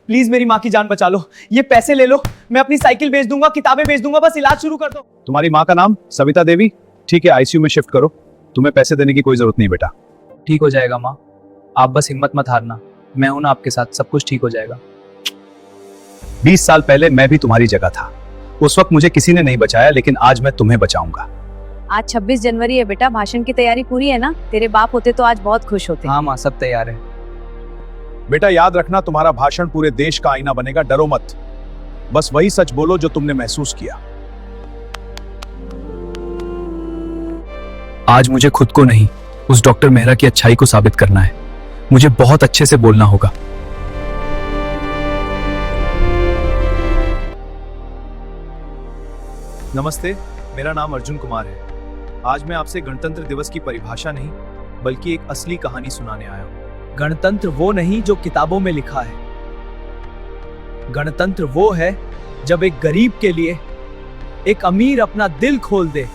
Please मेरी माँ की जान बचा लो। ये पैसे ले लो, मैं अपनी साइकिल बेच दूंगा, किताबें बेच दूंगा, बस इलाज शुरू कर दो। तुम्हारी माँ का नाम सविता देवी? ठीक है, आईसीयू में शिफ्ट करो। तुम्हें पैसे देने की कोई जरूरत नहीं बेटा। ठीक हो जाएगा माँ, आप बस हिम्मत मत हारना, मैं हूं ना आपके साथ, सब कुछ ठीक हो जाएगा। 20 साल पहले मैं भी तुम्हारी जगह था। उस वक्त मुझे किसी ने नहीं बचाया, लेकिन आज मैं तुम्हें बचाऊंगा। आज 26 जनवरी है बेटा, भाषण की तैयारी पूरी है ना? तेरे बाप होते तो आज बहुत खुश होते। हाँ माँ, सब तैयार है। बेटा याद रखना, तुम्हारा भाषण पूरे देश का आईना बनेगा, डरो मत। बस वही सच बोलो जो तुमने महसूस किया। आज मुझे खुद को नहीं, उस डॉक्टर मेहरा की अच्छाई को साबित करना है। मुझे बहुत अच्छे से बोलना होगा। नमस्ते, मेरा नाम अर्जुन कुमार है। आज मैं आपसे गणतंत्र दिवस की परिभाषा नहीं, बल्कि एक असली कहानी सुनाने आया हूँ। गणतंत्र वो नहीं जो किताबों में लिखा है, गणतंत्र वो है जब एक गरीब के लिए एक अमीर अपना दिल खोल दे।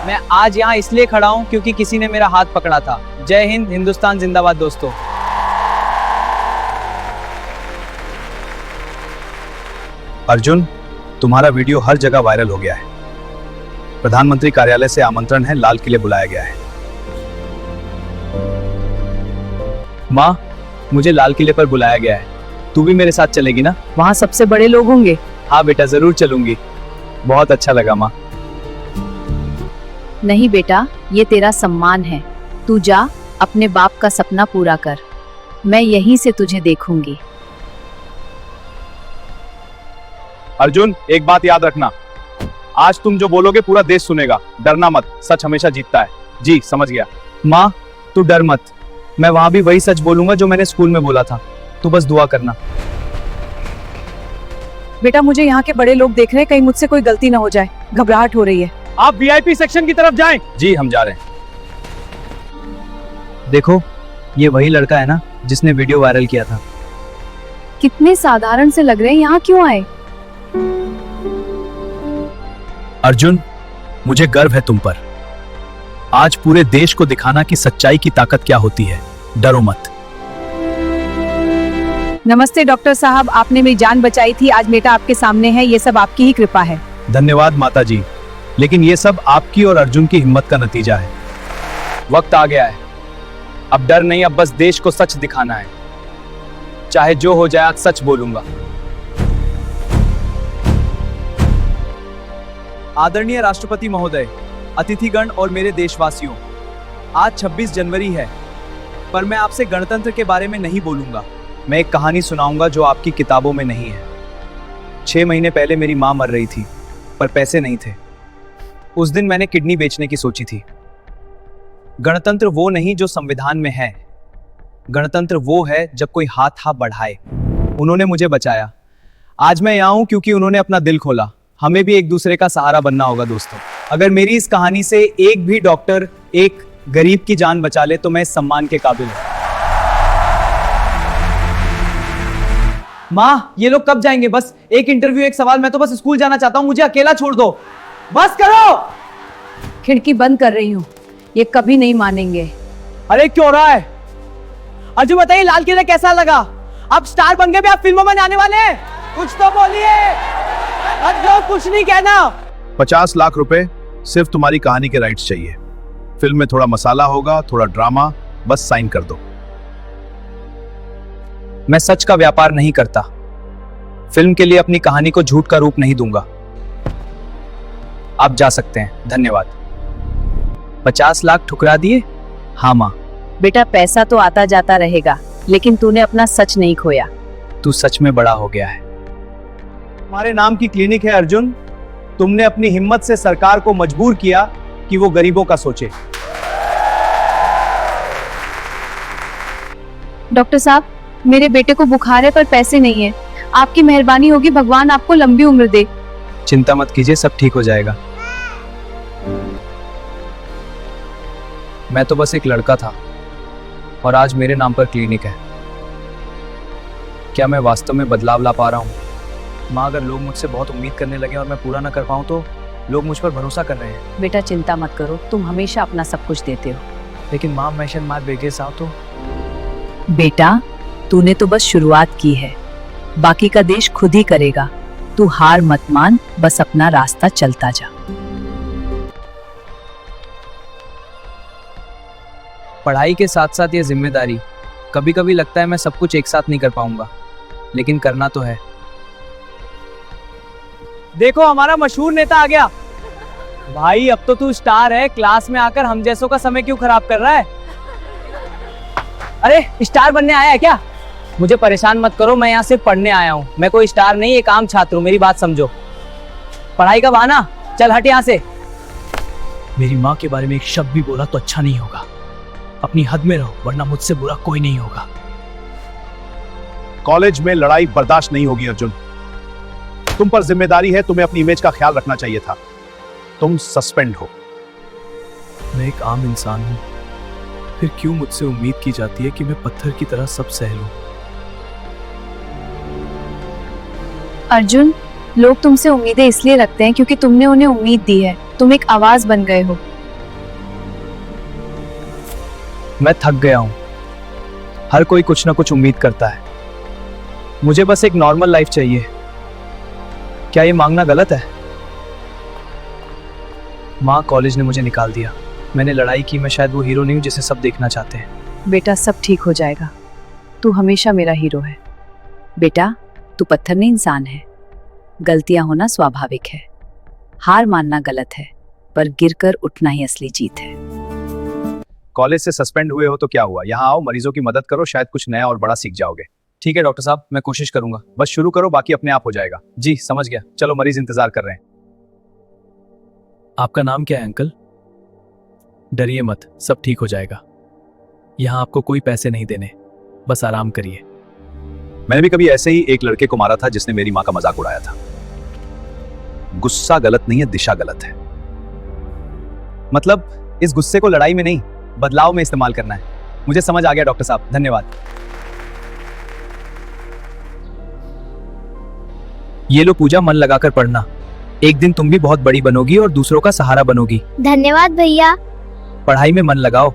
मैं आज यहाँ इसलिए खड़ा हूँ क्योंकि किसी ने मेरा हाथ पकड़ा था। जय हिंद, हिंदुस्तान जिंदाबाद दोस्तों। अर्जुन, तुम्हारा वीडियो हर जगह वायरल हो गया है। प्रधानमंत्री कार्यालय से आमंत्रण है, लाल किले बुलाया गया है। माँ, मुझे लाल किले पर बुलाया गया है, तू भी मेरे साथ चलेगी ना? वहाँ सबसे बड़े लोग होंगे। हाँ बेटा, जरूर चलूंगी। बहुत अच्छा लगा माँ। नहीं बेटा, ये तेरा सम्मान है। तू जा, अपने बाप का सपना पूरा कर। मैं यहीं से तुझे देखूंगी। अर्जुन, एक बात याद रखना, आज तुम जो बोलोगे पूरा देश सुनेगा। डरना मत, सच हमेशा जीतता है। जी, समझ गया। माँ, तू डर मत, मैं वहां भी वही सच बोलूंगा जो मैंने स्कूल में बोला था। तू बस दुआ करना। बेटा, मुझे यहाँ के बड़े लोग देख रहे हैं, कहीं मुझसे कोई गलती ना हो जाए। घबराहट हो रही है। आप वीआईपी सेक्शन की तरफ जाएं। जी, हम जा रहे हैं। देखो, ये वही लड़का है ना जिसने वीडियो वायरल किया था। कितने साधारण से लग रहे हैं, यहाँ क्यों आए? अर्जुन, मुझे गर्व है तुम पर। आज पूरे देश को दिखाना कि सच्चाई की ताकत क्या होती है। डरो मत। नमस्ते डॉक्टर साहब, आपने मेरी जान बचाई थी। आज बेटा आपके सामने है, ये सब आपकी ही कृपा है। धन्यवाद माता जी, लेकिन ये सब आपकी और अर्जुन की हिम्मत का नतीजा है। वक्त आ गया है, अब डर नहीं, अब बस देश को सच दिखाना है। चाहे जो हो जाए, आज सच बोलूंगा। आदरणीय राष्ट्रपति महोदय, अतिथिगण और मेरे देशवासियों, आज 26 जनवरी है, पर मैं आपसे गणतंत्र के बारे में नहीं बोलूंगा। मैं एक कहानी सुनाऊंगा जो आपकी किताबों में नहीं है। 6 महीने पहले मेरी माँ मर रही थी, पर पैसे नहीं थे। उस दिन मैंने किडनी बेचने की सोची थी। गणतंत्र वो नहीं जो संविधान में है, गणतंत्र वो है जब कोई हाथ बढ़ाए। उन्होंने मुझे बचाया। आज मैं यहाँ हूँ क्योंकि उन्होंने अपना दिल खोला। हमें भी एक दूसरे का सहारा बनना होगा दोस्तों। अगर मेरी इस कहानी से एक भी डॉक्टर एक गरीब की जान बचा ले तो मैं इस सम्मान के काबिल हूं। माँ, ये लोग कब जाएंगे? बस एक इंटरव्यू, एक सवाल, मैं तो बस स्कूल जाना चाहता हूँ, मुझे अकेला छोड़ दो। बस करो। खिड़की बंद कर रही हूँ, ये कभी नहीं मानेंगे। अरे क्यों रहा है? अर्जुन बताइए, लाल किला कैसा लगा? आप स्टार बन गए भी, आप फिल्मों में आने वाले हैं? कुछ तो बोलिए। अर्जुन, कुछ नहीं कहना। 50 लाख रुपए सिर्फ तुम्हारी कहानी के राइट्स चाहिए। फिल्म में थोड़ा मसाला होगा, थोड़ा ड्रामा, बस साइन कर दो। मैं सच का व्यापार नहीं करता। फिल्म के लिए अपनी कहानी को झूठ का रूप नहीं दूंगा। आप जा सकते हैं, धन्यवाद। 50 लाख ठुकरा दिए? हाँ माँ। बेटा, पैसा तो आता जाता रहेगा, लेकिन तूने अपना सच नहीं खोया। तू सच में बड़ा हो गया है। तुम्हारे नाम की क्लिनिक है अर्जुन। तुमने अपनी हिम्मत से सरकार को मजबूर किया कि वो गरीबों का सोचे। डॉक्टर साहब, मेरे बेटे को बुखार है पर पैसे नहीं है। आपकी मेहरबानी होगी, भगवान आपको लंबी उम्र दे। चिंता मत कीजिए, सब ठीक हो जाएगा। मैं तो बस एक लड़का था और आज मेरे नाम पर क्लिनिक है। क्या मैं वास्तव में बदलाव ला पा रहा हूँ? माँ, अगर लोग मुझसे बहुत उम्मीद करने लगे और मैं पूरा ना कर पाऊँ तो लोग मुझ पर भरोसा कर रहे हैं। बेटा चिंता मत करो, तुम हमेशा अपना सब कुछ देते हो। लेकिन माँ, मैं शायद मार बेगे साहब तो। बेटा, तूने तो बस शुरुआत की है। बाकी का देश खुद ही करेगा। तू हार मत मान, बस अपना रास्ता चलता जा। पढ़ाई के साथ साथ ये जिम्मेदारी, कभी कभी लगता है मैं सब कुछ एक साथ नहीं कर पाऊंगा, लेकिन करना तो है। देखो हमारा मशहूर नेता आ गया। भाई अब तो तू स्टार है, क्लास में आकर हम जैसों का समय क्यों खराब कर रहा है? अरे स्टार बनने आया है क्या? मुझे परेशान मत करो, मैं यहाँ सिर्फ पढ़ने आया हूँ। मैं कोई स्टार नहीं, एक आम छात्र हूँ, मेरी बात समझो। पढ़ाई का बहाना, चल हट यहाँ से। मेरी माँ के बारे में एक शब्द भी बोला तो अच्छा नहीं होगा। अपनी हद में रहो, वरना मुझसे बुरा कोई नहीं होगा। कॉलेज में लड़ाई बर्दाश्त नहीं होगी अर्जुन। तुम पर जिम्मेदारी है, तुम्हें अपनी इमेज का ख्याल रखना चाहिए था। तुम सस्पेंड हो। मैं एक आम इंसान हूँ, फिर क्यों मुझसे उम्मीद की जाती है कि मैं पत्थर की तरह सब सह लूं? अर्जुन, लोग तुमसे उम्मीदें इसलिए रखते हैं क्योंकि तुमने उन्हें उम्मीद दी है। तुम एक आवाज बन गए हो। मैं थक गया हूँ। हर कोई कुछ ना कुछ उम्मीद करता है। मुझे बस एक नॉर्मल लाइफ चाहिए। क्या ये मांगना गलत है? माँ, कॉलेज ने मुझे निकाल दिया। मैंने लड़ाई की, मैं शायद वो हीरो नहीं हूँ जिसे सब देखना चाहते हैं। बेटा, सब ठीक हो जाएगा। तू हमेशा मेरा हीरो है। बेटा, तू पत्थर नहीं, इंसान है। गलतियां होना स्वाभाविक है। हार मानना गलत है, पर गिरकर उठना ही असली जीत है। कॉलेज से सस्पेंड हुए हो तो क्या हुआ? यहाँ आओ, मरीजों की मदद करो, शायद कुछ नया और बड़ा सीख जाओगे। ठीक है डॉक्टर साहब, मैं कोशिश करूंगा। बस शुरू करो, बाकी अपने आप हो जाएगा। जी समझ गया। चलो, मरीज इंतजार कर रहे हैं। आपका नाम क्या है अंकल? डरिए मत, सब ठीक हो जाएगा। यहाँ आपको कोई पैसे नहीं देने, बस आराम करिए। मैंने भी कभी ऐसे ही एक लड़के को मारा था जिसने मेरी माँ का मजाक उड़ाया था। गुस्सा गलत नहीं है, दिशा गलत है। मतलब इस गुस्से को लड़ाई में नहीं, बदलाव में इस्तेमाल करना है। मुझे समझ आ गया डॉक्टर साहब, धन्यवाद। ये लो पूजा, मन लगाकर पढ़ना। एक दिन तुम भी बहुत बड़ी बनोगी और दूसरों का सहारा बनोगी। धन्यवाद भैया। पढ़ाई में मन लगाओ।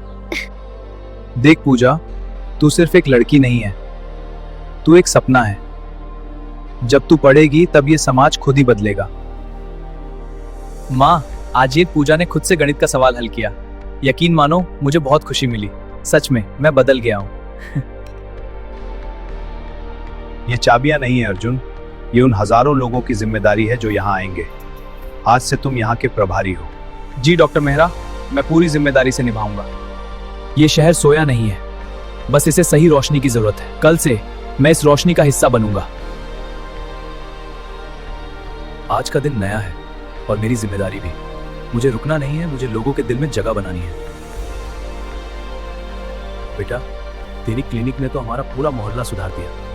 देख पूजा, तू सिर्फ एक लड़की नहीं है, तू एक सपना है। जब तू पढ़ेगी तब ये समाज खुद ही बदलेगा। माँ, आज ये पूजा ने खुद से गणित का सवाल हल किया। यकीन मानो, मुझे बहुत खुशी मिली। सच में मैं बदल गया हूँ। ये चाबियां नहीं है अर्जुन, ये उन हजारों लोगों की जिम्मेदारी है जो यहाँ आएंगे। आज से तुम यहाँ के प्रभारी हो। जी डॉक्टर मेहरा, मैं पूरी जिम्मेदारी से निभाऊंगा। ये शहर सोया नहीं है, बस इसे सही रोशनी की जरूरत है। कल से मैं इस रोशनी का हिस्सा बनूंगा। आज का दिन नया है और मेरी जिम्मेदारी भी। मुझे रुकना नहीं है, मुझे लोगों के दिल में जगह बनानी है। बेटा, तेरी क्लिनिक ने तो हमारा पूरा मोहल्ला सुधार दिया।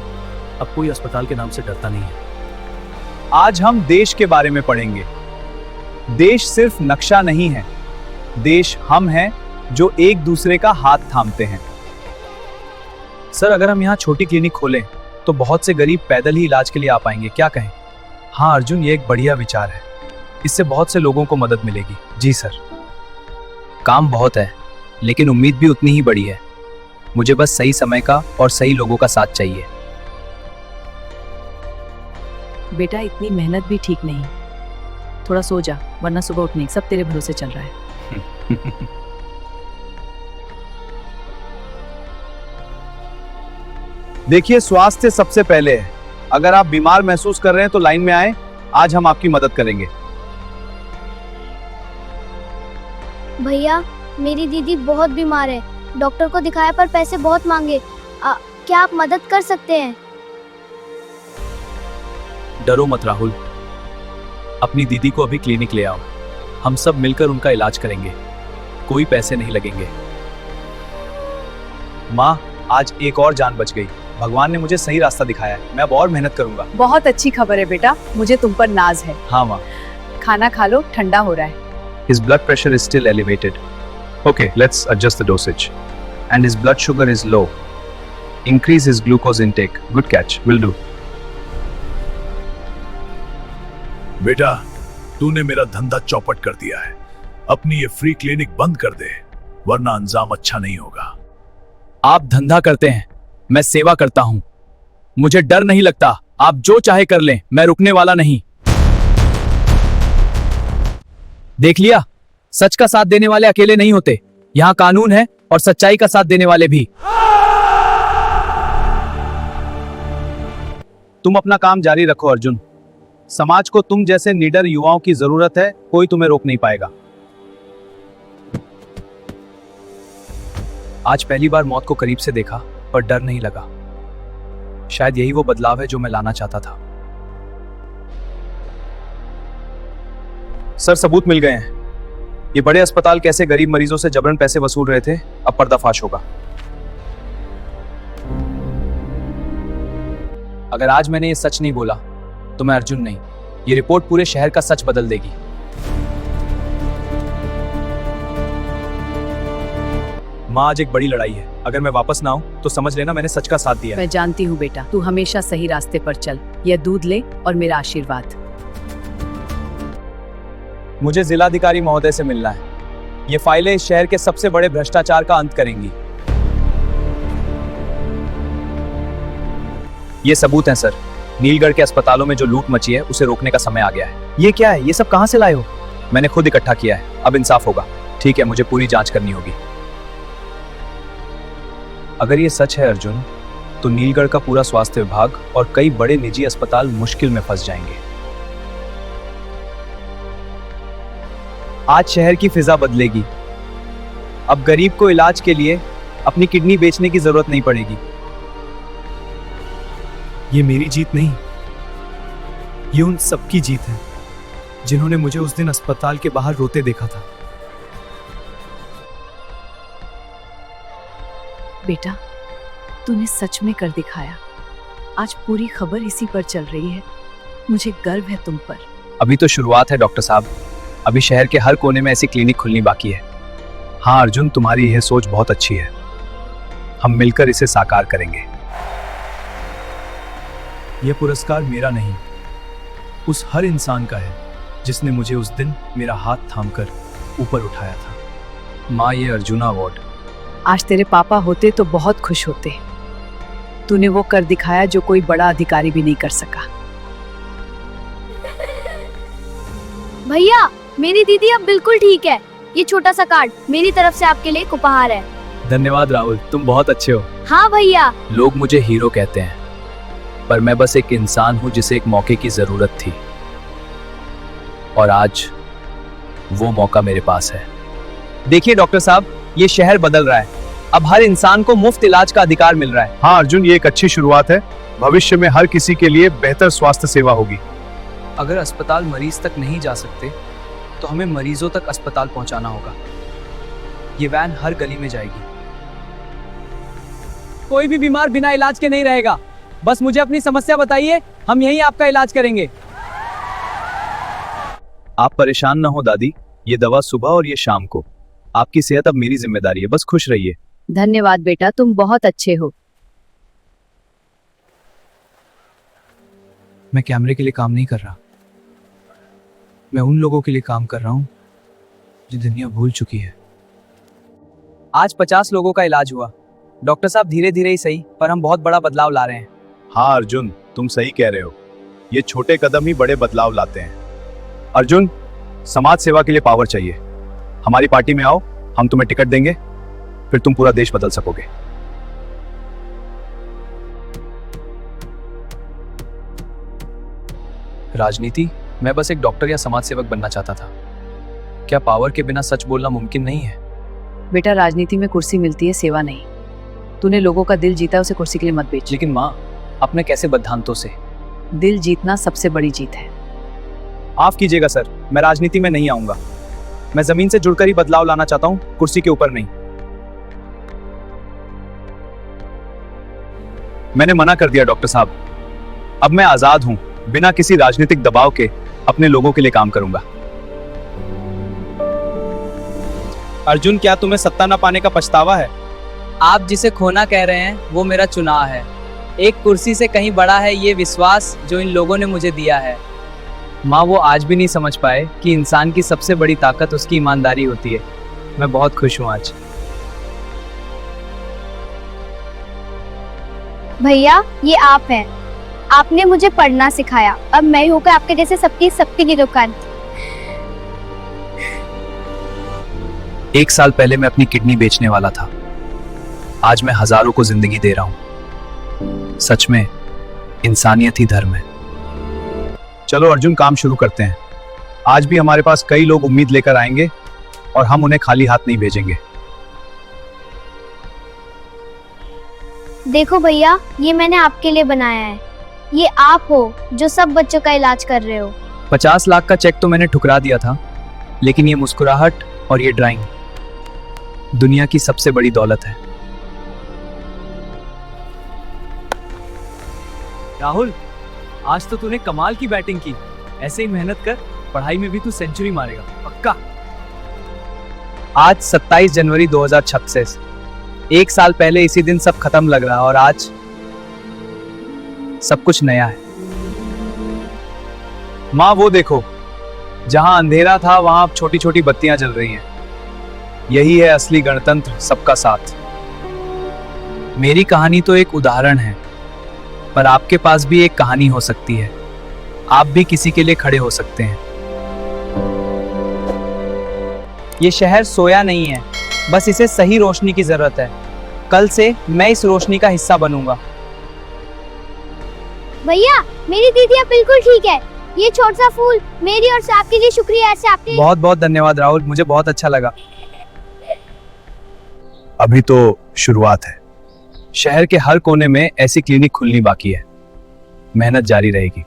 अब कोई अस्पताल के नाम से डरता नहीं है। आज हम देश के बारे में पढ़ेंगे। देश सिर्फ नक्शा नहीं है, देश हम हैं जो एक दूसरे का हाथ थामते हैं। सर, अगर हम यहाँ छोटी क्लिनिक खोलें तो बहुत से गरीब पैदल ही इलाज के लिए आ पाएंगे, क्या कहें? हाँ अर्जुन, ये एक बढ़िया विचार है। इससे बहुत से लोगों को मदद मिलेगी। जी सर। काम बहुत है, लेकिन उम्मीद भी उतनी ही बड़ी है। मुझे बस सही समय का और सही लोगों का साथ चाहिए। बेटा, इतनी मेहनत भी ठीक नहीं। थोड़ा सो जा, वरना सुबह उठने सब तेरे भरोसे चल रहा है। देखिए, स्वास्थ्य सबसे पहले है। अगर आप बीमार महसूस कर रहे हैं तो लाइन में आए, आज हम आपकी मदद करेंगे। भैया, मेरी दीदी बहुत बीमार है। डॉक्टर को दिखाया पर पैसे बहुत मांगे। क्या आप मदद कर सकते हैं? डरो मत राहुल, अपनी दीदी को अभी क्लिनिक ले आओ। हम सब मिलकर उनका इलाज करेंगे, कोई पैसे नहीं लगेंगे। माँ, आज एक और जान बच गई। भगवान ने मुझे सही रास्ता दिखाया है। मैं अब और मेहनत करूंगा। बहुत अच्छी खबर है बेटा, मुझे तुम पर नाज है। हाँ माँ। खाना खा लो, ठंडा हो रहा है। His blood pressure is still elevated. Okay, let's adjust the dosage. And his blood sugar is low. Increase his glucose intake. Good catch. Will do. बेटा, तूने मेरा धंधा चौपट कर दिया है। अपनी ये फ्री क्लिनिक बंद कर दे, वरना अंजाम अच्छा नहीं होगा। आप धंधा करते हैं, मैं सेवा करता हूँ। मुझे डर नहीं लगता, आप जो चाहे कर लें, मैं रुकने वाला नहीं। देख लिया, सच का साथ देने वाले अकेले नहीं होते, यहां कानून है और सच्चाई का साथ देने वाले भी। तुम अपना काम जारी रखो अर्जुन। समाज को तुम जैसे निडर युवाओं की जरूरत है, कोई तुम्हें रोक नहीं पाएगा। आज पहली बार मौत को करीब से देखा पर डर नहीं लगा। शायद यही वो बदलाव है जो मैं लाना चाहता था। सर, सबूत मिल गए हैं। ये बड़े अस्पताल कैसे गरीब मरीजों से जबरन पैसे वसूल रहे थे, अब पर्दाफाश होगा। अगर आज मैंने ये सच नहीं बोला तो मैं अर्जुन नहीं, ये रिपोर्ट पूरे शहर का सच बदल देगी। माँ, आज एक बड़ी लड़ाई है। अगर मैं वापस ना आऊं तो समझ लेना मैंने सच का साथ दिया है। मैं जानती हूँ बेटा, तू हमेशा सही रास्ते पर चल। यह दूध ले और मेरा आशीर्वाद। मुझे जिलाधिकारी महोदय से मिलना है। ये फाइलें इस शहर के सबसे बड़े भ्रष्टाचार का अंत करेंगी। ये सबूत हैं सर। नीलगढ़ के अस्पतालों में जो लूट मची है उसे रोकने का समय आ गया है। ये क्या है? ये सब कहां से लाए हो? मैंने खुद इकट्ठा किया है। अब इंसाफ होगा। ठीक है, मुझे पूरी जांच करनी होगी। अगर ये सच है अर्जुन, तो नीलगढ़ का पूरा स्वास्थ्य विभाग और कई बड़े निजी अस्पताल मुश्किल में फंस जाएंगे। आज शहर की फिजा बदलेगी। अब गरीब को इलाज के लिए अपनी किडनी बेचने की जरूरत नहीं पड़ेगी। ये मेरी जीत नहीं, ये उन सबकी जीत है जिन्होंने मुझे उस दिन अस्पताल के बाहर रोते देखा था। बेटा, तूने सच में कर दिखाया। आज पूरी खबर इसी पर चल रही है। मुझे गर्व है तुम पर। अभी तो शुरुआत है डॉक्टर साहब। अभी शहर के हर कोने में ऐसी क्लिनिक खुलनी बाकी है। हाँ अर्जुन, तुम्हारी यह सोच बहुत अच्छी है। हम मिलकर इसे साकार करेंगे। यह पुरस्कार मेरा नहीं, उस हर इंसान का है जिसने मुझे उस दिन मेरा हाथ थामकर ऊपर उठाया था। माँ, ये अर्जुना अवार्ड। आज तेरे पापा होते तो बहुत खुश होते। तूने वो कर दिखाया जो कोई बड़ा अधिकारी भी नहीं कर सका। भैया, मेरी दीदी अब बिल्कुल ठीक है। ये छोटा सा कार्ड मेरी तरफ से आपके लिए एक उपहार है। धन्यवाद राहुल, तुम बहुत अच्छे हो। हाँ भैया। लोग मुझे हीरो कहते हैं, पर मैं बस एक इंसान हूं जिसे एक मौके की जरूरत थी, और आज वो मौका मेरे पास है। देखिए डॉक्टर साहब, ये शहर बदल रहा है। अब हर इंसान को मुफ्त इलाज का अधिकार मिल रहा है। हाँ अर्जुन, ये एक अच्छी शुरुआत है। भविष्य में हर किसी के लिए बेहतर स्वास्थ्य सेवा होगी। अगर अस्पताल मरीज तक नहीं जा सकते तो हमें मरीजों तक अस्पताल पहुंचाना होगा। ये वैन हर गली में जाएगी। कोई भी बीमार बिना इलाज के नहीं रहेगा। बस मुझे अपनी समस्या बताइए, हम यहीं आपका इलाज करेंगे। आप परेशान ना हो दादी, ये दवा सुबह और ये शाम को। आपकी सेहत अब मेरी जिम्मेदारी है, बस खुश रहिए। धन्यवाद बेटा, तुम बहुत अच्छे हो। मैं कैमरे के लिए काम नहीं कर रहा, मैं उन लोगों के लिए काम कर रहा हूं जो दुनिया भूल चुकी है। आज 50 लोगों का इलाज हुआ। डॉक्टर साहब, धीरे धीरे ही सही, पर हम बहुत बड़ा बदलाव ला रहे हैं। हाँ अर्जुन, तुम सही कह रहे हो। ये छोटे कदम ही बड़े बदलाव लाते हैं। अर्जुन, समाज सेवा के लिए पावर चाहिए। हमारी पार्टी में आओ, हम तुम्हें टिकट देंगे, फिर तुम पूरा देश बदल सकोगे। राजनीति? मैं बस एक डॉक्टर या समाज सेवक बनना चाहता था। क्या पावर के बिना सच बोलना मुमकिन नहीं है? बेटा, राजनीति में कुर्सी मिलती है, सेवा नहीं। तूने लोगों का दिल जीता, उसे कुर्सी के लिए मत बेच। लेकिन माँ, अपने कैसे बद्धांतों से? दिल जीतना सबसे बड़ी जीत है। माफ कीजिएगा सर, मैं राजनीति में नहीं आऊंगा। मैं जमीन से जुड़कर ही बदलाव लाना चाहता हूं, कुर्सी के ऊपर नहीं। मैंने मना कर दिया डॉक्टर साहब। अब मैं आजाद हूं, बिना किसी राजनीतिक दबाव के अपने लोगों के लिए काम करूंगा। अर्जुन, क्या तुम्हें सत्ता न पाने का पछतावा है? आप जिसे खोना कह रहे हैं वो मेरा चुनाव है। एक कुर्सी से कहीं बड़ा है ये विश्वास जो इन लोगों ने मुझे दिया है। माँ, वो आज भी नहीं समझ पाए कि इंसान की सबसे बड़ी ताकत उसकी ईमानदारी होती है। मैं बहुत खुश हूँ आज। भैया ये आप हैं। आपने मुझे पढ़ना सिखाया। अब मैं होकर आपके जैसे सबकी सख्ती की दुकान। एक साल पहले मैं अपनी किडनी बेचने वाला था। आज मैं हजारों को जिंदगी दे रहा हूं। सच में इंसानियत ही धर्म है। चलो अर्जुन, काम शुरू करते हैं। आज भी हमारे पास कई लोग उम्मीद लेकर आएंगे और हम उन्हें खाली हाथ नहीं भेजेंगे। देखो भैया, ये मैंने आपके लिए बनाया है। ये आप हो जो सब बच्चों का इलाज कर रहे हो। 50 लाख का चेक तो मैंने ठुकरा दिया था, लेकिन ये मुस्कुराहट और ये ड्राइंग दुनिया की सबसे बड़ी दौलत है। राहुल, आज तो तूने कमाल की बैटिंग की। ऐसे ही मेहनत कर, पढ़ाई में भी तू सेंचुरी मारेगा पक्का। आज 27 जनवरी 2036, एक साल पहले इसी दिन सब खत्म लग रहा और आज सब कुछ नया है। माँ वो देखो, जहां अंधेरा था वहां अब छोटी छोटी बत्तियां जल रही हैं। यही है असली गणतंत्र, सबका साथ। मेरी कहानी तो एक उदाहरण है, पर आपके पास भी एक कहानी हो सकती है। आप भी किसी के लिए खड़े हो सकते हैं। ये शहर सोया नहीं है, बस इसे सही रोशनी की जरूरत है। कल से मैं इस रोशनी का हिस्सा बनूंगा। भैया मेरी दीदी अब बिल्कुल ठीक है। ये छोटा सा फूल मेरी और से आपके लिए शुक्रिया। ऐसे आपने बहुत बहुत धन्यवाद राहुल, मुझे बहुत अच्छा लगा। अभी तो शुरुआत है। शहर के हर कोने में ऐसी क्लिनिक खुलनी बाकी है। मेहनत जारी रहेगी।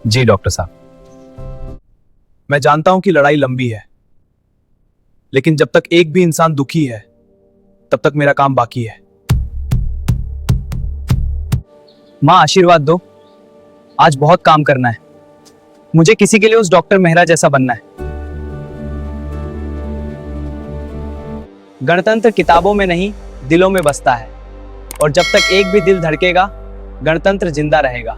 जी डॉक्टर साहब। मैं जानता हूं कि लड़ाई लंबी है, लेकिन जब तक एक भी इंसान दुखी है तब तक मेरा काम बाकी है। माँ आशीर्वाद दो, आज बहुत काम करना है। मुझे किसी के लिए उस डॉक्टर मेहरा जैसा बनना है। गणतंत्र किताबों में नहीं, दिलों में बसता है, और जब तक एक भी दिल धड़केगा, गणतंत्र जिंदा रहेगा।